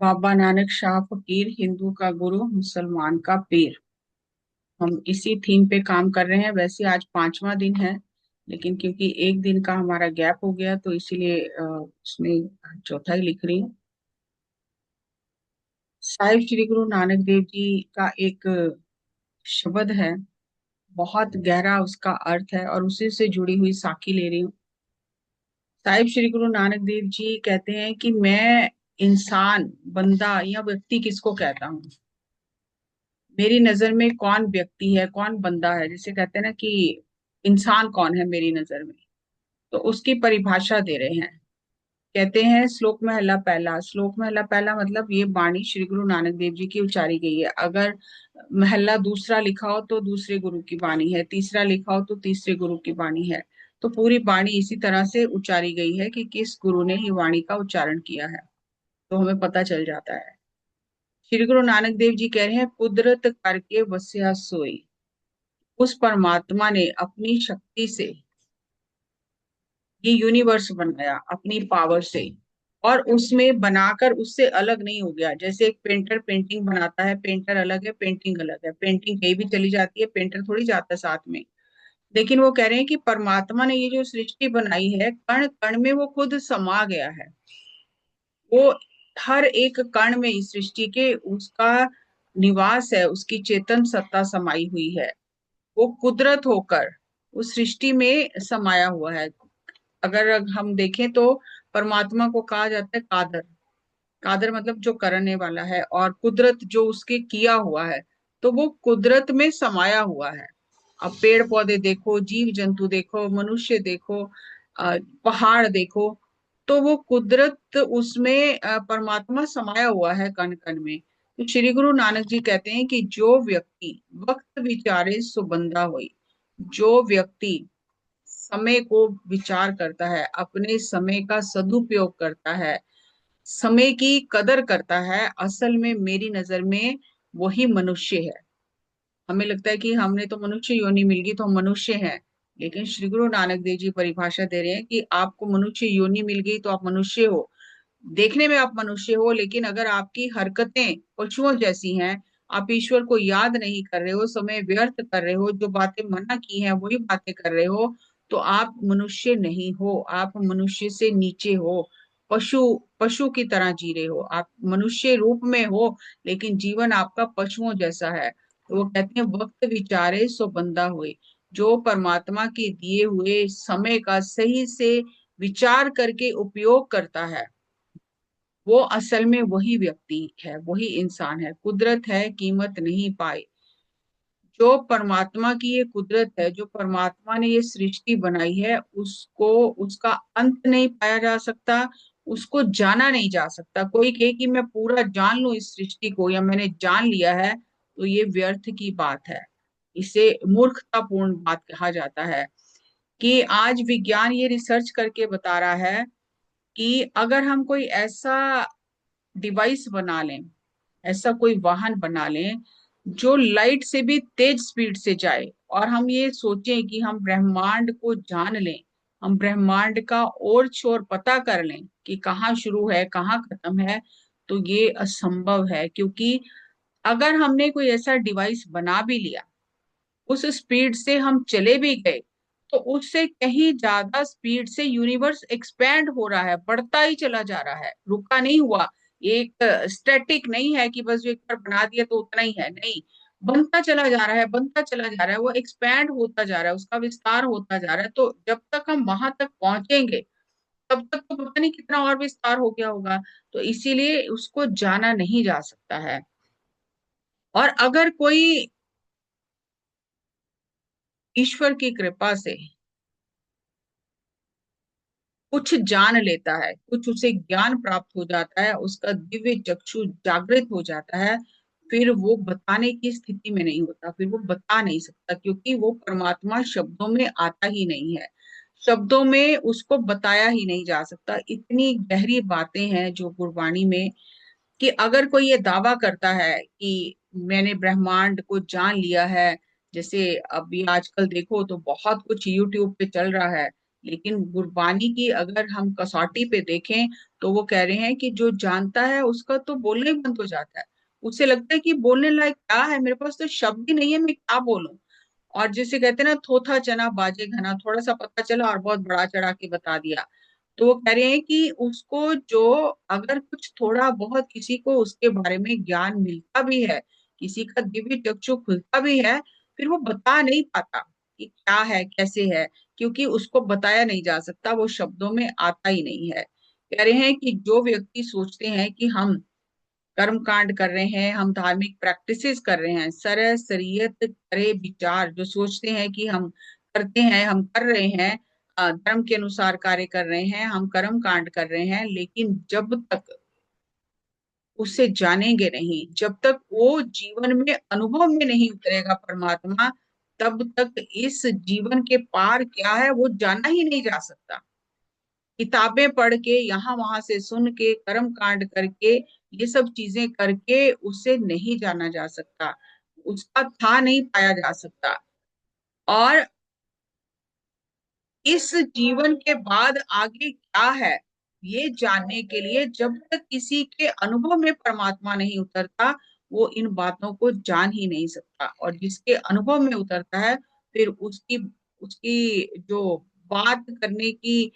बाबा नानक शाह फकीर, हिंदू का गुरु, मुसलमान का पीर। हम इसी थीम पे काम कर रहे हैं। वैसे आज पांचवा दिन है, लेकिन क्योंकि एक दिन का हमारा गैप हो गया तो इसीलिए उसमें चौथा ही लिख रही हूँ। साहिब श्री गुरु नानक देव जी का एक शब्द है, बहुत गहरा उसका अर्थ है और उसी से जुड़ी हुई साखी ले रही हूँ। साहिब श्री गुरु नानक देव जी कहते हैं कि मैं इंसान, बंदा या व्यक्ति किसको कहता हूँ। मेरी नजर में कौन व्यक्ति है, कौन बंदा है, जिसे कहते हैं ना कि इंसान कौन है मेरी नजर में। तो उसकी परिभाषा दे रहे हैं। कहते हैं श्लोक महला पहला। श्लोक महला पहला मतलब ये वाणी श्री गुरु नानक देव जी की उच्चारी गई है। अगर महला दूसरा लिखा हो तो दूसरे गुरु की वाणी है, तीसरा लिखा हो तो तीसरे गुरु की वाणी है। तो पूरी वाणी इसी तरह से उच्चारी गई है कि किस गुरु ने ये वाणी का उच्चारण किया है, तो हमें पता चल जाता है। श्री गुरु नानक देव जी कह रहे हैं, कुदरत करके वस्या सोई। उस परमात्मा ने अपनी शक्ति से ये यूनिवर्स बनाया अपनी पावर से, और उसमें बनाकर उससे अलग नहीं हो गया। जैसे एक पेंटर पेंटिंग बनाता है, पेंटर अलग है, पेंटिंग अलग है। पेंटिंग कहीं भी चली जाती है, पेंटर थोड़ी जाता है साथ में। लेकिन वो कह रहे हैं कि परमात्मा ने ये जो सृष्टि बनाई है, कण कण में वो खुद समा गया है। वो हर एक कण में इस सृष्टि के उसका निवास है, उसकी चेतन सत्ता समाई हुई है। वो कुदरत होकर उस सृष्टि में समाया हुआ है। अगर हम देखें तो परमात्मा को कहा जाता है कादर। कादर मतलब जो करने वाला है, और कुदरत जो उसके किया हुआ है। तो वो कुदरत में समाया हुआ है। अब पेड़ पौधे देखो, जीव जंतु देखो, मनुष्य देखो, पहाड़ देखो, तो वो कुदरत उसमें परमात्मा समाया हुआ है कण कण में। तो श्री गुरु नानक जी कहते हैं कि जो व्यक्ति वक्त विचारे सो बंदा होई। जो व्यक्ति समय को विचार करता है, अपने समय का सदुपयोग करता है, समय की कदर करता है, असल में मेरी नजर में वही मनुष्य है। हमें लगता है कि हमने तो मनुष्य योनि मिल गई तो हम मनुष्य हैं, लेकिन श्री गुरु नानक देव जी परिभाषा दे रहे हैं कि आपको मनुष्य योनि मिल गई तो आप मनुष्य हो। देखने में आप मनुष्य हो, लेकिन अगर आपकी हरकतें पशुओं जैसी हैं, आप ईश्वर को याद नहीं कर रहे हो, समय व्यर्थ कर रहे हो, जो बातें मना की हैं वही बातें कर रहे हो, तो आप मनुष्य नहीं हो। आप मनुष्य से नीचे हो। पशु पशु की तरह जी रहे हो। आप मनुष्य रूप में हो, लेकिन जीवन आपका पशुओं जैसा है। तो वो कहते हैं, वक्त विचारे सो बंदा हुए। जो परमात्मा के दिए हुए समय का सही से विचार करके उपयोग करता है, वो असल में वही व्यक्ति है, वही इंसान है। कुदरत है कीमत नहीं पाए। जो परमात्मा की ये कुदरत है, जो परमात्मा ने ये सृष्टि बनाई है, उसको उसका अंत नहीं पाया जा सकता, उसको जाना नहीं जा सकता। कोई कहे कि मैं पूरा जान लूं इस सृष्टि को, या मैंने जान लिया है, तो ये व्यर्थ की बात है। इसे मूर्खतापूर्ण बात कहा जाता है। कि आज विज्ञान ये रिसर्च करके बता रहा है कि अगर हम कोई ऐसा डिवाइस बना लें, ऐसा कोई वाहन बना लें जो लाइट से भी तेज स्पीड से जाए, और हम ये सोचें कि हम ब्रह्मांड को जान लें, हम ब्रह्मांड का और छोर पता कर लें कि कहाँ शुरू है कहाँ खत्म है, तो ये असंभव है। क्योंकि अगर हमने कोई ऐसा डिवाइस बना भी लिया, उस स्पीड से हम चले भी गए, तो उससे कहीं ज्यादा स्पीड से यूनिवर्स एक्सपैंड हो रहा है, बढ़ता ही चला जा रहा है, रुका नहीं हुआ। ये एक स्टैटिक नहीं है कि बस जो एक बार बना दिया तो उतना ही है, नहीं। बनता चला जा रहा है, बनता चला जा रहा है, वो एक्सपैंड होता जा रहा है, उसका विस्तार होता जा रहा है। तो जब तक हम वहां तक पहुंचेंगे, तब तक तो पता नहीं कितना और विस्तार हो गया होगा। तो इसीलिए उसको जाना नहीं जा सकता है। और अगर कोई ईश्वर की कृपा से कुछ जान लेता है, कुछ उसे ज्ञान प्राप्त हो जाता है, उसका दिव्य चक्षु जागृत हो जाता है, फिर वो बताने की स्थिति में नहीं होता, फिर वो बता नहीं सकता, क्योंकि वो परमात्मा शब्दों में आता ही नहीं है। शब्दों में उसको बताया ही नहीं जा सकता। इतनी गहरी बातें हैं जो गुरबाणी में, कि अगर कोई ये दावा करता है कि मैंने ब्रह्मांड को जान लिया है, जैसे अभी आजकल देखो तो बहुत कुछ यूट्यूब पे चल रहा है लेकिन गुरबानी की अगर हम कसौटी पे देखें तो वो कह रहे हैं कि जो जानता है उसका तो बोलना ही बंद हो जाता है। उसे लगता है कि बोलने लायक क्या है, मेरे पास तो शब्द ही नहीं है, मैं क्या बोलूं। और जिसे कहते हैं ना, थोथा चना बाजे घना, थोड़ा सा पता चला और बहुत बड़ा चढ़ा के बता दिया। तो वो कह रहे हैं कि उसको जो, अगर कुछ थोड़ा बहुत किसी को उसके बारे में ज्ञान मिलता भी है, किसी का दिव्य चक्षु खुलता भी है, फिर वो बता नहीं पाता कि क्या है कैसे है, क्योंकि उसको बताया नहीं जा सकता, वो शब्दों में आता ही नहीं है। कह रहे हैं कि जो व्यक्ति सोचते हैं कि हम कर्म कांड कर रहे हैं, हम धार्मिक प्रैक्टिसेस कर रहे हैं, सरह सरीयत करे विचार, जो सोचते हैं कि हम करते हैं, हम कर रहे हैं, धर्म के अनुसार कार्य कर रहे हैं, हम कर्म कांड कर रहे हैं, लेकिन जब तक उसे जानेंगे नहीं, जब तक वो जीवन में अनुभव में नहीं उतरेगा परमात्मा, तब तक इस जीवन के पार क्या है वो जाना ही नहीं जा सकता। किताबें पढ़ के, यहाँ वहां से सुन के, कर्म कांड करके, ये सब चीजें करके उसे नहीं जाना जा सकता, उसका था नहीं पाया जा सकता। और इस जीवन के बाद आगे क्या है, ये जानने के लिए जब तक किसी के अनुभव में परमात्मा नहीं उतरता, वो इन बातों को जान ही नहीं सकता। और जिसके अनुभव में उतरता है, फिर उसकी उसकी जो बात करने की,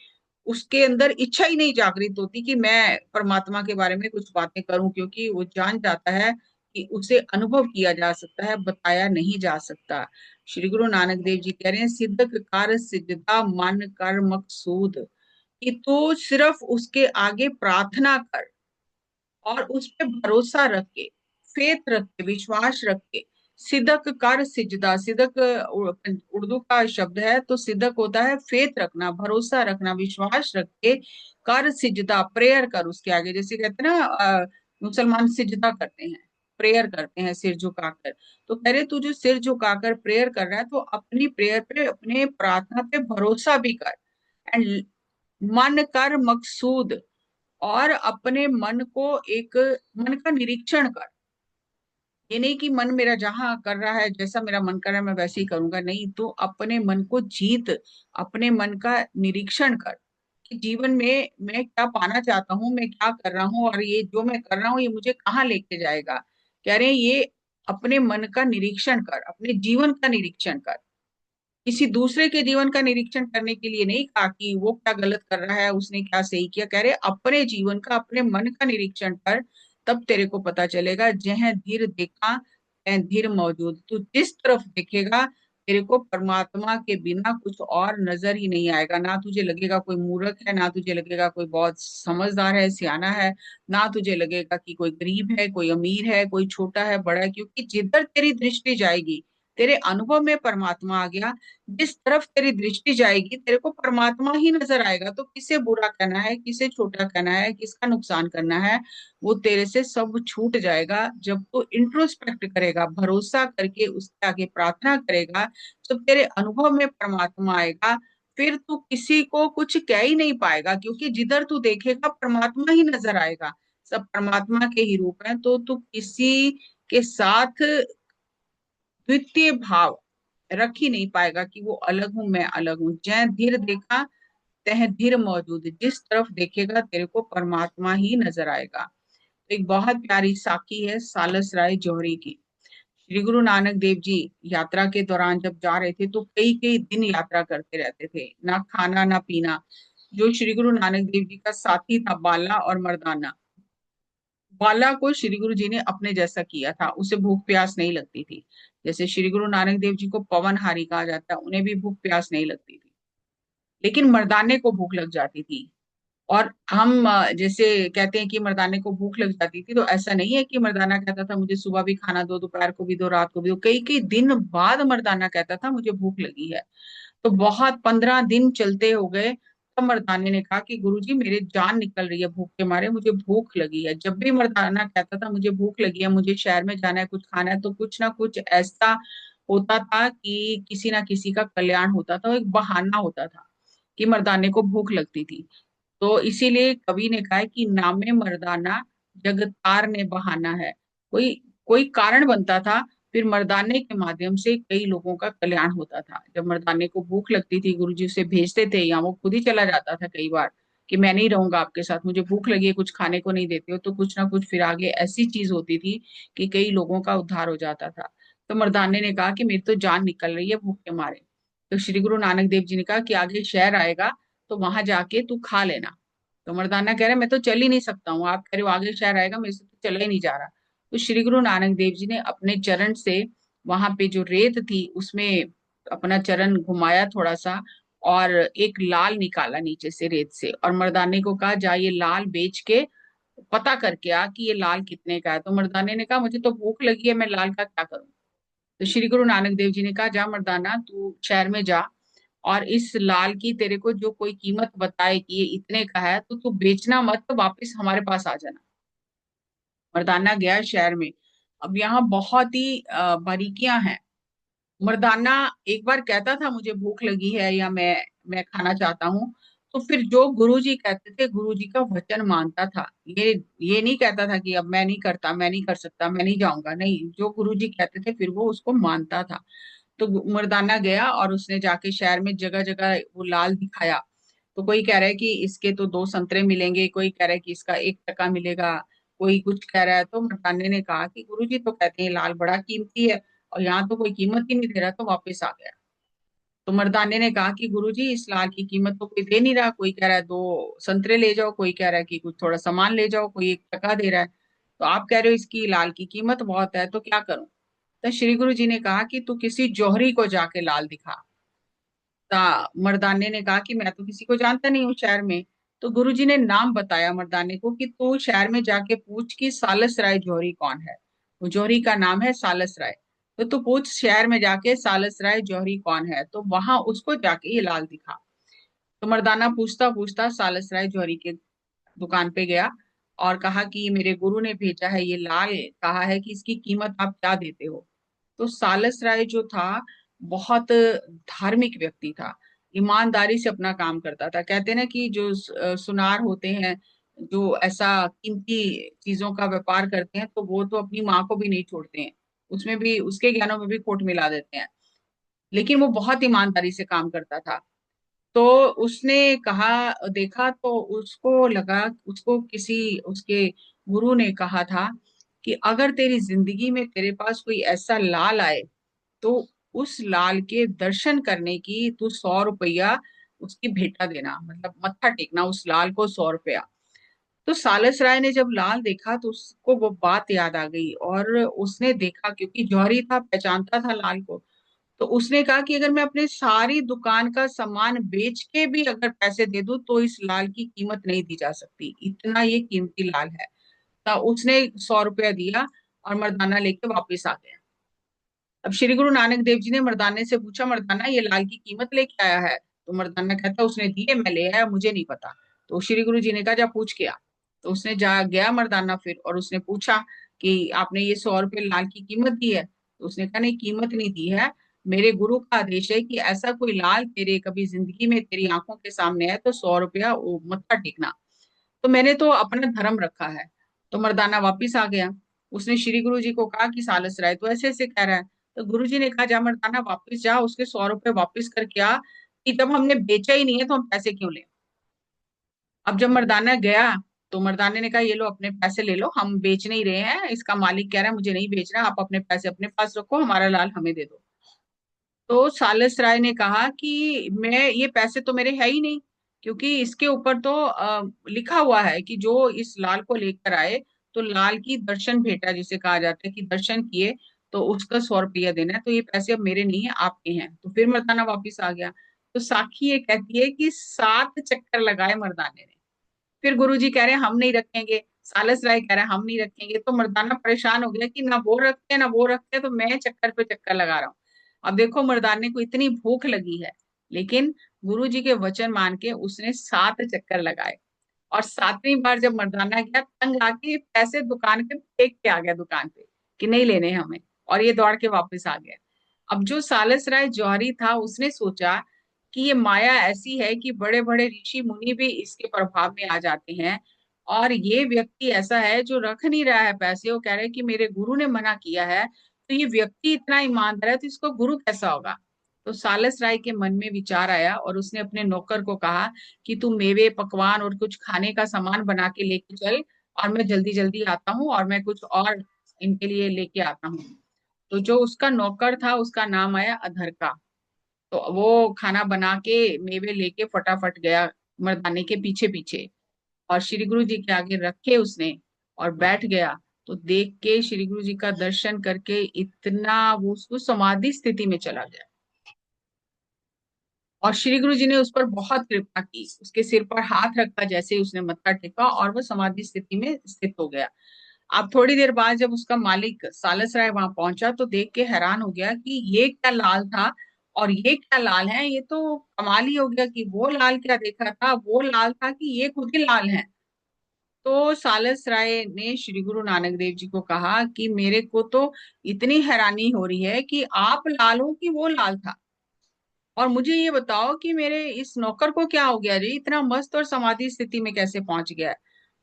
उसके अंदर इच्छा ही नहीं जागृत होती कि मैं परमात्मा के बारे में कुछ बातें करूं, क्योंकि वो जान जाता है कि उसे अनुभव किया जा सकता है, बताया नहीं जा सकता। श्री गुरु नानक देव जी कह रहे हैं, सिद्धक कार सिद्धता मन कर मकसूद, कि तू सिर्फ उसके आगे प्रार्थना कर और उस पे भरोसा रख के, फेथ रख के, विश्वास रख के। सिदक कर सिजदा, सिदक उर्दू का शब्द है, तो सिदक होता है फेथ रखना, भरोसा रखना, विश्वास रख के, कर सिजदा, प्रेयर कर उसके आगे। जैसे कहते हैं ना, मुसलमान सिजदा करते हैं, प्रेयर करते हैं सिर झुकाकर। तो कह रहे तू जो सिर झुकाकर प्रेयर कर रहा है, तो अपनी प्रेयर पे, अपने प्रार्थना पे भरोसा भी कर। एंड मन कर मकसूद, और अपने मन को एक, मन का निरीक्षण कर। ये नहीं कि मन मेरा जहां कर रहा है, जैसा मेरा मन कर रहा है मैं वैसे ही करूंगा, नहीं, तो अपने मन को जीत, अपने मन का निरीक्षण कर कि जीवन में मैं क्या पाना चाहता हूँ, मैं क्या कर रहा हूँ, और ये जो मैं कर रहा हूँ ये मुझे कहाँ लेके जाएगा। कह रहे हैं ये अपने मन का निरीक्षण कर, अपने जीवन का निरीक्षण कर। किसी दूसरे के जीवन का निरीक्षण करने के लिए नहीं कहा कि वो क्या गलत कर रहा है, उसने क्या सही किया। कह रहे अपने जीवन का, अपने मन का निरीक्षण कर, तब तेरे को पता चलेगा। जह धीर देखा तह धीर मौजूद, तू जिस तरफ देखेगा तेरे को परमात्मा के बिना कुछ और नजर ही नहीं आएगा। ना तुझे लगेगा कोई मूर्ख है, ना तुझे लगेगा कोई बहुत समझदार है, सियाना है, ना तुझे लगेगा कि कोई गरीब है, कोई अमीर है, कोई छोटा है, बड़ा है, क्योंकि जिधर तेरी दृष्टि जाएगी, तेरे अनुभव में परमात्मा आ गया, जिस तरफ तेरी दृष्टि जाएगी तेरे को परमात्मा ही नजर आएगा। तो किसे बुरा कहना है, किसे छोटा कहना है, किसका नुकसान करना है, वो तेरे से सब छूट जाएगा। जब तू इंट्रोस्पेक्ट करेगा, भरोसा करके उसके आगे प्रार्थना करेगा, जब तेरे अनुभव में परमात्मा आएगा, फिर तू किसी को कुछ कह ही नहीं पाएगा, क्योंकि जिधर तू देखेगा परमात्मा ही नजर आएगा। सब परमात्मा के ही रूप हैं, तो तू किसी के साथ द्वितीय भाव रख ही नहीं पाएगा कि वो अलग हूं, मैं अलग हूं। जय धीर देखा तह धीर मौजूद, जिस तरफ देखेगा तेरे को परमात्मा ही नजर आएगा। तो एक बहुत प्यारी साखी है सालस राय जौहरी की। श्री गुरु नानक देव जी यात्रा के दौरान जब जा रहे थे, तो कई कई दिन यात्रा करते रहते थे, ना खाना ना पीना। जो श्री गुरु नानक देव जी का साथी था बाला और मर्दाना, बाला को श्री गुरु जी ने अपने जैसा किया था, उसे भूख प्यास नहीं लगती थी। जैसे श्री गुरु नानक देव जी को पवनहारी कहा जाता है, उन्हें भी भूख प्यास नहीं लगती थी, लेकिन मर्दाने को भूख लग जाती थी। और हम जैसे कहते हैं कि मर्दाने को भूख लग जाती थी, तो ऐसा नहीं है कि मर्दाना कहता था मुझे सुबह भी खाना दो, दोपहर को भी दो, रात को भी दो। कई कई दिन बाद मर्दाना कहता था मुझे भूख लगी है। तो बहुत 15 दिन चलते हो गए, तब मर्दाने ने कहा कि गुरुजी मेरे जान निकल रही है भूख के मारे, मुझे भूख लगी है। जब भी मर्दाना कहता था मुझे भूख लगी है, मुझे शहर में जाना है, कुछ खाना है, तो कुछ ना कुछ ऐसा होता था कि किसी ना किसी का कल्याण होता था, एक बहाना होता था कि मर्दाने को भूख लगती थी। तो इसीलिए कवि ने कहा है कि नामे मर्दाना जग तार ने बहाना है। कोई कोई कारण बनता था, फिर मर्दाने के माध्यम से कई लोगों का कल्याण होता था। जब मर्दाने को भूख लगती थी, गुरुजी उसे भेजते थे, या वो खुद ही चला जाता था कई बार कि मैं नहीं रहूंगा आपके साथ, मुझे भूख लगी है, कुछ खाने को नहीं देते हो, तो कुछ ना कुछ फिर आगे ऐसी चीज होती थी कि कई लोगों का उद्धार हो जाता था। तो मर्दाने ने कहा कि मेरी तो जान निकल रही है भूख के मारे। तो श्री गुरु नानक देव जी ने कहा कि आगे शहर आएगा, तो वहां जाके तू खा लेना। तो मर्दाना कह रहा है मैं तो चल ही नहीं सकता हूँ, आप कह रहे हो आगे शहर आएगा, मेरे से तो चला ही नहीं जा रहा। तो श्री गुरु नानक देव जी ने अपने चरण से वहां पे जो रेत थी उसमें अपना चरण घुमाया थोड़ा सा, और एक लाल निकाला नीचे से रेत से, और मर्दाने को कहा जा ये लाल बेच के पता करके आ कि ये लाल कितने का है। तो मर्दाने ने कहा मुझे तो भूख लगी है, मैं लाल का क्या करूं। तो श्री गुरु नानक देव जी ने कहा जा मर्दाना, तू शहर में जा, और इस लाल की तेरे को जो कोई कीमत बताए कि ये इतने का है, तो तू बेचना मत, तो वापिस हमारे पास आ जाना। मर्दाना गया शहर में। अब यहाँ बहुत ही बारीकियां हैं। मर्दाना एक बार कहता था मुझे भूख लगी है, या मैं खाना चाहता हूँ, तो फिर जो गुरुजी कहते थे गुरुजी का वचन मानता था। ये नहीं कहता था कि अब मैं नहीं करता, मैं नहीं कर सकता, मैं नहीं जाऊंगा, नहीं, जो गुरुजी कहते थे फिर वो उसको मानता था। तो मर्दाना गया और उसने जाके शहर में जगह जगह वो लाल दिखाया। तो कोई कह रहा है कि इसके तो 2 संतरे मिलेंगे, कोई कह रहा है कि इसका 1 टका मिलेगा, कोई कुछ कह रहा है। तो मर्दाने ने कहा कि गुरुजी तो कहते हैं लाल बड़ा कीमती है, और यहाँ तो कोई कीमत ही नहीं दे रहा, तो वापस आ गया। तो मर्दाने ने कहा कि गुरुजी इस लाल की कीमत तो कोई दे नहीं रहा, कोई कह रहा है 2 संतरे ले जाओ, कोई कह रहा है कि कुछ थोड़ा सामान ले जाओ, कोई 1 टका दे रहा है, तो आप कह रहे हो इसकी लाल की कीमत बहुत है, तो क्या करूं। तो श्री गुरु जी ने कहा कि तू किसी जौहरी को जाके लाल दिखा। मर्दाने ने कहा कि मैं तो किसी को जानता नहीं हूँ शहर में। तो गुरुजी ने नाम बताया मर्दाने को कि तू शहर में जाके पूछ कि सालस राय जौहरी कौन है। वो जौहरी का नाम है सालस राय। तो तू पूछ शहर में जाके सालस राय जौहरी कौन है, तो वहां उसको जाके ये लाल दिखा। तो मर्दाना पूछता पूछता सालस राय जौहरी के दुकान पे गया, और कहा कि मेरे गुरु ने भेजा है ये लाल, कहा है कि इसकी कीमत आप क्या देते हो। तो सालस राय जो था, बहुत धार्मिक व्यक्ति था, ईमानदारी से अपना काम करता था। कहते हैं ना कि जो सुनार होते हैं, जो ऐसा कीमती चीजों का व्यापार करते हैं, तो वो तो अपनी माँ को भी नहीं छोड़ते हैं, उसमें भी उसके ज्ञानों में भी खोट मिला देते हैं। लेकिन वो बहुत ईमानदारी से काम करता था। तो उसने कहा, देखा तो उसको लगा, उसको किसी उसके गुरु ने कहा था कि अगर तेरी जिंदगी में तेरे पास कोई ऐसा लाल आए, तो उस लाल के दर्शन करने की तू 100 रुपया उसकी भेंटा देना, मतलब मत्था टेकना उस लाल को, 100 रुपया। तो सालस राय ने जब लाल देखा तो उसको वो बात याद आ गई, और उसने देखा, क्योंकि जौहरी था, पहचानता था लाल को। तो उसने कहा कि अगर मैं अपने सारी दुकान का सामान बेच के भी अगर पैसे दे दूं, तो इस लाल की कीमत नहीं दी जा सकती, इतना ये कीमती लाल है। तो उसने 100 रुपया दिया, और मर्दाना लेके वापस आ गया। अब श्री गुरु नानक देव जी ने मर्दाने से पूछा, मर्दाना ये लाल की कीमत लेके आया है। तो मर्दाना कहता उसने दिए, मैं ले आया, मुझे नहीं पता। तो श्री गुरु जी ने कहा जा पूछ के आ। तो उसने जा गया मर्दाना फिर, और उसने पूछा कि आपने ये 100 रुपये लाल की कीमत दी है। तो उसने कहा नहीं, कीमत नहीं दी है, मेरे गुरु का आदेश है कि ऐसा कोई लाल तेरे कभी जिंदगी में तेरी आंखों के सामने है, तो 100 रुपया वो मत्था टेकना। तो मैंने तो अपना धर्म रखा है। तो मर्दाना वापिस आ गया। उसने श्री गुरु जी को कहा कि सालस राय तो ऐसे ऐसे कह रहा है। तो गुरु जी ने कहा जा मर्दाना वापिस जा, उसके 100 रुपये वापिस करके आ, कि जब हमने बेचा ही नहीं है तो हम पैसे क्यों लें। अब जब मर्दाना गया, तो मर्दाने ने कहा ये लो अपने पैसे ले लो, हम बेच नहीं रहे हैं, इसका मालिक कह रहा है मुझे नहीं बेचना, आप अपने पैसे अपने पास रखो, हमारा लाल हमें दे दो। तो सालस राय ने कहा कि मैं, ये पैसे तो मेरे है ही नहीं, क्योंकि इसके ऊपर तो लिखा हुआ है कि जो इस लाल को लेकर आए, तो लाल की दर्शन भेंटा जिसे कहा जाता है कि दर्शन किए, तो उसका 100 रुपया देना है, तो ये पैसे अब मेरे नहीं है, आपके हैं। तो फिर मर्दाना वापिस आ गया। तो साखी ये कहती है कि 7 चक्कर लगाए मर्दाने ने। फिर गुरुजी कह रहे हैं हम नहीं रखेंगे, सालस राय कह रहा है हम नहीं रखेंगे। तो मर्दाना परेशान हो गया कि ना वो रखते हैं ना वो रखते हैं, तो मैं चक्कर पे चक्कर लगा रहा हूँ। अब देखो मर्दाने को इतनी भूख लगी है, लेकिन गुरुजी के वचन मान के उसने 7 चक्कर लगाए। और 7वीं बार जब मर्दाना गया, तंग आके पैसे दुकान के फेंक के आ गया दुकान पे कि नहीं लेने हमें, और ये दौड़ के वापस आ गया। अब जो सालस राय जौहरी था, उसने सोचा कि ये माया ऐसी है कि बड़े बड़े ऋषि मुनि भी इसके प्रभाव में आ जाते हैं, और ये व्यक्ति ऐसा है जो रख नहीं रहा है पैसे, वो कह रहे हैं कि मेरे गुरु ने मना किया है, तो ये व्यक्ति इतना ईमानदार है तो इसको गुरु कैसा होगा। तो सालस राय के मन में विचार आया और उसने अपने नौकर को कहा कि तू मेवे पकवान और कुछ खाने का सामान बना के लेके चल, और मैं जल्दी जल्दी आता हूँ और मैं कुछ और इनके लिए लेके आता हूँ। तो जो उसका नौकर था उसका नाम आया अधर का। तो वो खाना बना के मेवे लेके फटाफट गया मर्दाने के पीछे पीछे, और श्री गुरु जी के आगे रखे उसने और बैठ गया। तो देख के श्री गुरु जी का दर्शन करके इतना वो उसको समाधि स्थिति में चला गया, और श्री गुरु जी ने उस पर बहुत कृपा की, उसके सिर पर हाथ रखा जैसे ही उसने मत्था टेका और वो समाधि स्थिति में स्थित हो गया। अब थोड़ी देर बाद जब उसका मालिक सालस राय वहां पहुंचा तो देख के हैरान हो गया कि ये क्या लाल था और ये क्या लाल है, ये तो कमाल ही हो गया कि वो लाल क्या देखा था वो लाल था कि ये खुद ही लाल है। तो सालस राय ने श्री गुरु नानक देव जी को कहा कि मेरे को तो इतनी हैरानी हो रही है कि आप लाल हो कि वो लाल था, और मुझे ये बताओ कि मेरे इस नौकर को क्या हो गया जी, इतना मस्त और समाधि स्थिति में कैसे पहुंच गया है।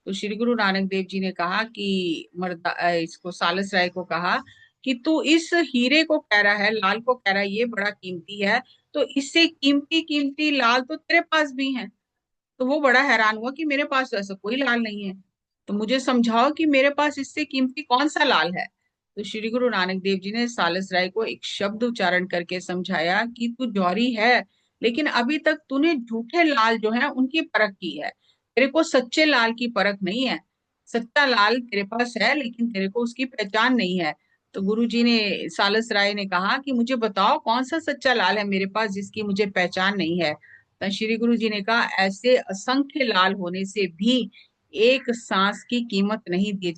तो श्री गुरु नानक देव जी ने कहा कि इसको सालस राय को कहा कि तू इस हीरे को कह रहा है, लाल को कह रहा है ये बड़ा कीमती है, तो इससे कीमती कीमती लाल तो तेरे पास भी है। तो वो बड़ा हैरान हुआ कि मेरे पास तो ऐसा कोई लाल नहीं है, तो मुझे समझाओ कि मेरे पास इससे कीमती कौन सा लाल है। तो श्री गुरु नानक देव जी ने सालस राय को एक शब्द उच्चारण करके समझाया कि तू जौहरी है, लेकिन अभी तक तूने झूठे लाल जो है उनकी परख की है, तेरे को सच्चे लाल की परख नहीं है। सच्चा लाल तेरे पास है लेकिन तेरे को उसकी पहचान नहीं है। तो गुरु जी ने सालस राय ने कहा कि मुझे बताओ कौन सा सच्चा लाल है मेरे पास जिसकी मुझे पहचान नहीं है। तो श्री गुरु जी ने कहा ऐसे असंख्य लाल होने से भी एक सांस की कीमत नहीं दी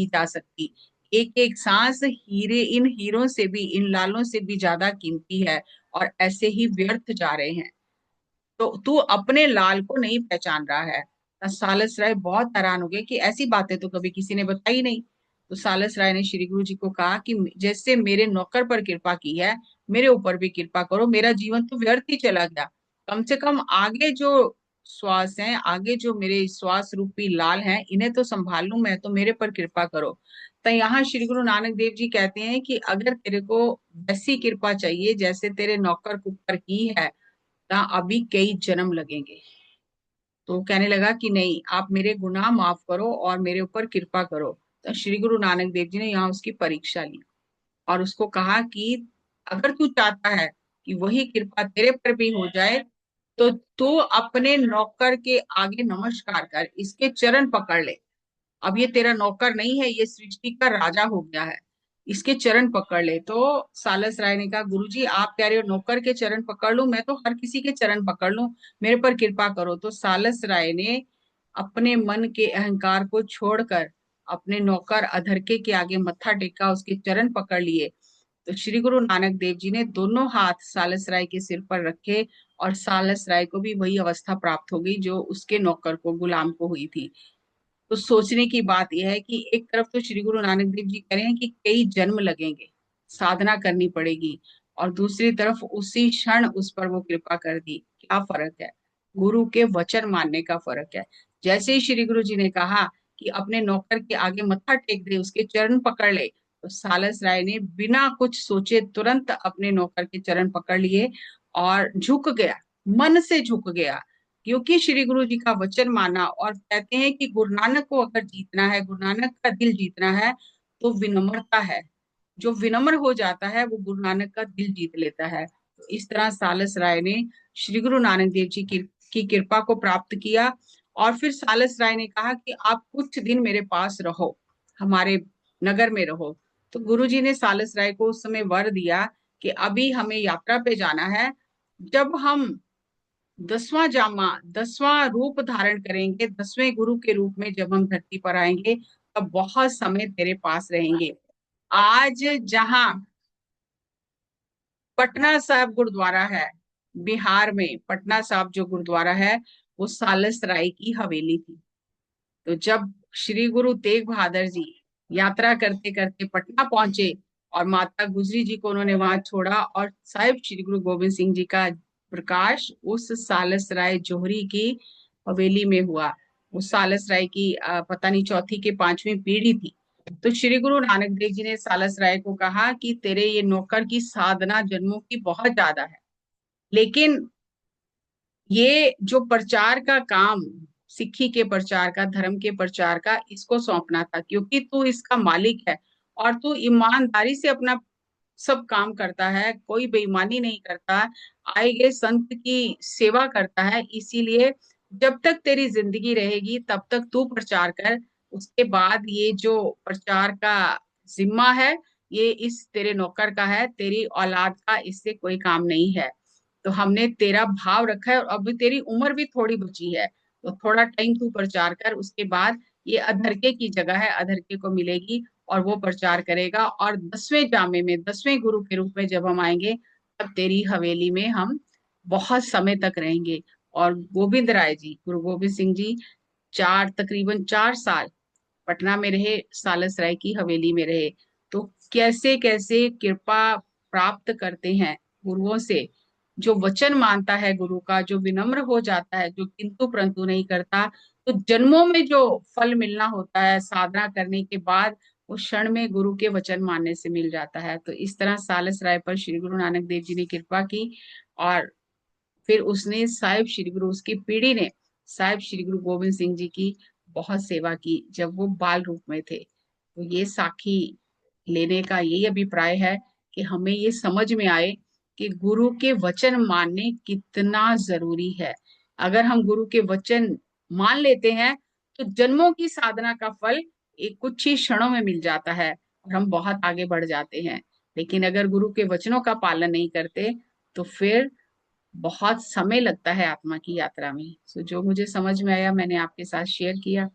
जा सकती। एक एक सांस हीरे, इन हीरों से भी, इन लालों से भी ज्यादा कीमती है, और ऐसे ही व्यर्थ जा रहे हैं। तो तू अपने लाल को नहीं पहचान रहा है। तो सालस राय बहुत हैरान हो गए कि ऐसी बातें तो कभी किसी ने बताई नहीं। तो सालस राय ने श्री गुरु जी को कहा कि जैसे मेरे नौकर पर कृपा की है, मेरे ऊपर भी कृपा करो, मेरा जीवन तो व्यर्थ ही चला गया। कम से कम आगे जो श्वास है, आगे जो मेरे श्वास रूपी लाल हैं, इन्हें तो संभाल लूं मैं, तो मेरे पर कृपा करो। तो यहाँ श्री गुरु नानक देव जी कहते हैं कि अगर तेरे को वैसी कृपा चाहिए जैसे तेरे नौकर के ऊपर की है, ना अभी कई जन्म लगेंगे। तो वो कहने लगा कि नहीं, आप मेरे गुनाह माफ करो और मेरे ऊपर कृपा करो। तो श्री गुरु नानक देव जी ने यहाँ उसकी परीक्षा ली और उसको कहा कि अगर तू चाहता है कि वही कृपा तेरे पर भी हो जाए, तो तू अपने नौकर के आगे नमस्कार कर, इसके चरण पकड़ ले। अब ये तेरा नौकर नहीं है, ये सृष्टि का राजा हो गया है, इसके चरण पकड़ ले। तो सालस राय ने कहा गुरुजी आप कह रहे हो नौकर के चरण पकड़ लूं, मैं तो हर किसी के चरण पकड़ लूं, मेरे पर कृपा करो। तो सालस राय ने अपने मन के अहंकार को छोड़कर अपने नौकर अधरके के आगे मत्था टेका, उसके चरण पकड़ लिए। तो श्री गुरु नानक देव जी ने दोनों हाथ सालस राय के सिर पर रखे, और सालस राय को भी वही अवस्था प्राप्त हो गई जो उसके नौकर को, गुलाम को हुई थी। तो सोचने की बात यह है कि एक तरफ तो श्री गुरु नानक देव जी कह रहे हैं कि कई जन्म लगेंगे, साधना करनी पड़ेगी, और दूसरी तरफ उसी क्षण उस पर वो कृपा कर दी। क्या फर्क है, गुरु के वचन मानने का फर्क है। जैसे ही श्री गुरु जी ने कहा कि अपने नौकर के आगे मत्था टेक दे, उसके चरण पकड़ ले, तो सालस राय ने बिना कुछ सोचे तुरंत अपने नौकर के चरण पकड़ लिए और झुक गया, मन से झुक गया, क्योंकि श्री गुरु जी का वचन माना। और कहते हैं कि गुरु नानक को अगर जीतना है, गुरु नानक का दिल जीतना है, तो विनम्रता है। जो विनम्र हो जाता है वो गुरु नानक का दिल जीत लेता है। तो इस तरह सालस राय ने श्री गुरु नानक देव जी की कृपा को प्राप्त किया। और फिर सालस राय ने कहा कि आप कुछ दिन मेरे पास रहो, हमारे नगर में रहो। तो गुरु जी ने सालस राय को उस समय वर दिया कि अभी हमें यात्रा पे जाना है, जब हम 10वां जामा, 10वां रूप धारण करेंगे, 10वें गुरु के रूप में जब हम धरती पर आएंगे, तब बहुत समय तेरे पास रहेंगे। आज जहां पटना साहिब गुरुद्वारा है, बिहार में पटना साहिब जो गुरुद्वारा है, वो सालस राय की हवेली थी। तो जब श्री गुरु तेग बहादुर जी यात्रा करते करते पटना पहुंचे और माता गुजरी जी को उन्होंने वहां छोड़ा, और साहिब श्री गुरु गोविंद सिंह जी का प्रकाश उस सालस राय जोहरी की हवेली में हुआ। उस सालस राय की पता नहीं चौथी के पांचवी पीढ़ी थी। तो श्री गुरु नानक देव जी ने सालस राय को कहा कि तेरे ये नौकर की साधना जन्मों की बहुत ज्यादा है, लेकिन ये जो प्रचार का काम, सिक्खी के प्रचार का, धर्म के प्रचार का, इसको सौंपना था, क्योंकि तू इसका मालिक है और तू ईमानदारी से अपना सब काम करता है, कोई बेईमानी नहीं करता, आए गए संत की सेवा करता है। इसीलिए जब तक तेरी जिंदगी रहेगी तब तक तू प्रचार कर। उसके बाद ये जो प्रचार का जिम्मा है, ये इस तेरे नौकर का है, तेरी औलाद का इससे कोई काम नहीं है। तो हमने तेरा भाव रखा है, और अभी तेरी उम्र भी थोड़ी बची है, तो थोड़ा टाइम तू प्रचार कर। उसके बाद ये अधरके की जगह है, अधरके को मिलेगी और वो प्रचार करेगा। और 10वें जामे में 10वें गुरु के रूप में जब हम आएंगे, तब तेरी हवेली में हम बहुत समय तक रहेंगे। और गोविंद राय जी, गुरु गोविंद सिंह जी, तकरीबन 4 साल पटना में रहे, सालस राय की हवेली में रहे। तो कैसे कैसे कृपा प्राप्त करते हैं गुरुओं से। जो वचन मानता है गुरु का, जो विनम्र हो जाता है, जो किंतु परंतु नहीं करता, तो जन्मों में जो फल मिलना होता है साधना करने के बाद, वो क्षण में गुरु के वचन मानने से मिल जाता है। तो इस तरह सालस राय पर श्री गुरु नानक देव जी ने कृपा की। और फिर उसने साहिब श्री गुरु, उसकी पीढ़ी ने साहिब श्री गुरु गोविंद सिंह जी की बहुत सेवा की जब वो बाल रूप में थे। तो ये साखी लेने का यही अभिप्राय है कि हमें ये समझ में आए कि गुरु के वचन मानने कितना जरूरी है। अगर हम गुरु के वचन मान लेते हैं, तो जन्मों की साधना का फल एक कुछ ही क्षणों में मिल जाता है और हम बहुत आगे बढ़ जाते हैं। लेकिन अगर गुरु के वचनों का पालन नहीं करते, तो फिर बहुत समय लगता है आत्मा की यात्रा में। सो जो मुझे समझ में आया मैंने आपके साथ शेयर किया।